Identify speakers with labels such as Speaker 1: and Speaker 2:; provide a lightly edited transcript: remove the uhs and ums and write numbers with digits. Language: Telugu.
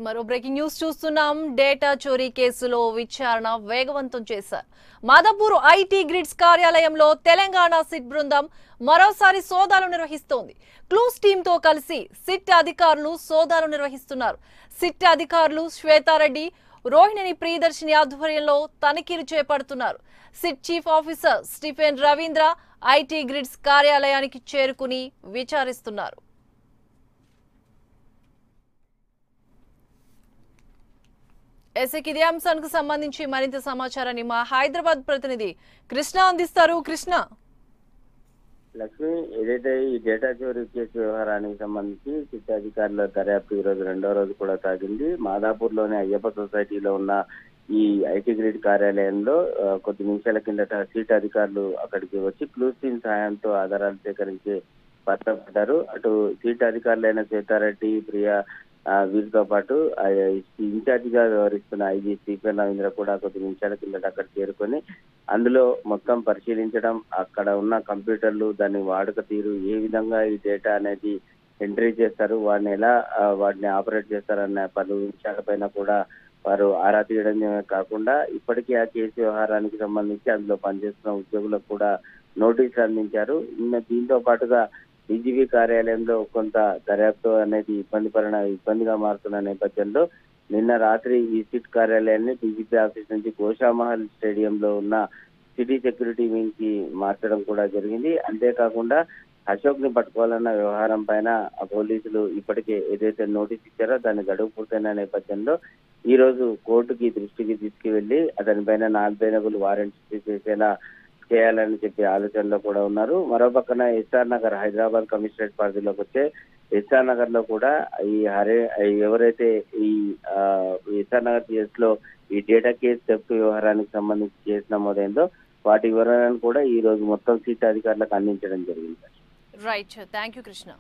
Speaker 1: మరో బ్రేకింగ్ న్యూస్ చూస్తున్నాం. డేటా చోరీ కేసులో విచారణ వేగవంతం చేశారు. మాదాపూర్ ఐటీ గ్రిడ్స్ కార్యాలయంలో తెలంగాణ సిట్ బృందం మరోసారి సోదాలు నిర్వహిస్తోంది. క్లూస్ టీంతో కలిసి సిట్ అధికారులు సోదాలు నిర్వహిస్తున్నారు. సిట్ అధికారులు శ్వేతారెడ్డి, రోహిణి ప్రియదర్శిని ఆధ్వర్యంలో తనిఖీలు చేపడుతున్నారు. SIT chief officer Stephen Ravindra IT grids కార్యాలయానికి చేరుకుని విచారిస్తున్నారు. ఇదే అంశానికి సంబంధించి మరింత సమాచారాన్ని మా హైదరాబాద్ ప్రతినిధి కృష్ణ అందిస్తారు. కృష్ణ,
Speaker 2: లక్ష్మి, ఏదైతే ఈ డేటా చోరీ కేసు వ్యవహారానికి సంబంధించి సిట్ అధికారుల దర్యాప్తు ఈ రోజు 2వ రోజు కూడా సాగింది. మాదాపూర్ లోని అయ్యప్ప సొసైటీలో ఉన్న ఈ ఐటీ గ్రిడ్ కార్యాలయంలో కొద్ది నిమిషాల కిందట సిట్ అధికారులు అక్కడికి వచ్చి క్లూస్ టీమ్ సహాయంతో ఆధారాలు సేకరించి పట్టబడ్డారు. అటు సిట్ అధికారులైన శ్వేతారెడ్డి, ప్రియా, వీరితో పాటు ఇన్ఛార్జ్ గా వ్యవహరిస్తున్న ఐజీ స్టీఫెన్ రవీంద్ర కూడా కొద్ది నిమిషాల కిందట అక్కడ చేరుకొని అందులో మొత్తం పరిశీలించడం, అక్కడ ఉన్న కంప్యూటర్లు, దాని వాడుక తీరు, ఏ విధంగా ఈ డేటా అనేది ఎంట్రీ చేస్తారు, వాటిని ఆపరేట్ చేస్తారన్న పలు విషయాలపైన కూడా వారు ఆరా తీయడమే కాకుండా ఇప్పటికీ ఆ కేసు వ్యవహారానికి సంబంధించి అందులో పనిచేస్తున్న ఉద్యోగులకు కూడా నోటీసులు అందించారు. దీంతో పాటుగా డీజీపీ కార్యాలయంలో కొంత దర్యాప్తు అనేది ఇబ్బందిగా మారుతున్న నేపథ్యంలో నిన్న రాత్రి ఈ సిట్ కార్యాలయాన్ని డీజీపీ ఆఫీస్ నుంచి గోషామహల్ స్టేడియంలో ఉన్న సిటీ సెక్యూరిటీ వింగ్ కి మార్చడం కూడా జరిగింది. అంతేకాకుండా అశోక్ ని పట్టుకోవాలన్న వ్యవహారం పైన పోలీసులు ఇప్పటికే ఏదైతే నోటీస్ ఇచ్చారో దాని గడువు పూర్తయిన నేపథ్యంలో ఈ రోజు కోర్టుకి దృష్టికి తీసుకువెళ్లి అతనిపైన 4 బెయిలబుల్ వారెంట్స్ చేయాలని చెప్పి ఆలోచనలో కూడా ఉన్నారు. మరో పక్కన ఎస్ఆర్ నగర్, హైదరాబాద్ కమిషనరేట్ పరిధిలోకి వచ్చే ఎస్ఆర్ నగర్ లో కూడా ఎవరైతే ఈ ఎస్ఆర్ నగర్ కేసు లో ఈ డేటా కేసు థెఫ్ట్ వ్యవహారానికి సంబంధించి కేసు నమోదైందో వాటి వివరాలను కూడా ఈ రోజు మొత్తం సిట్ అధికారులకు అందించడం జరిగింది.
Speaker 1: Right, thank you Krishna.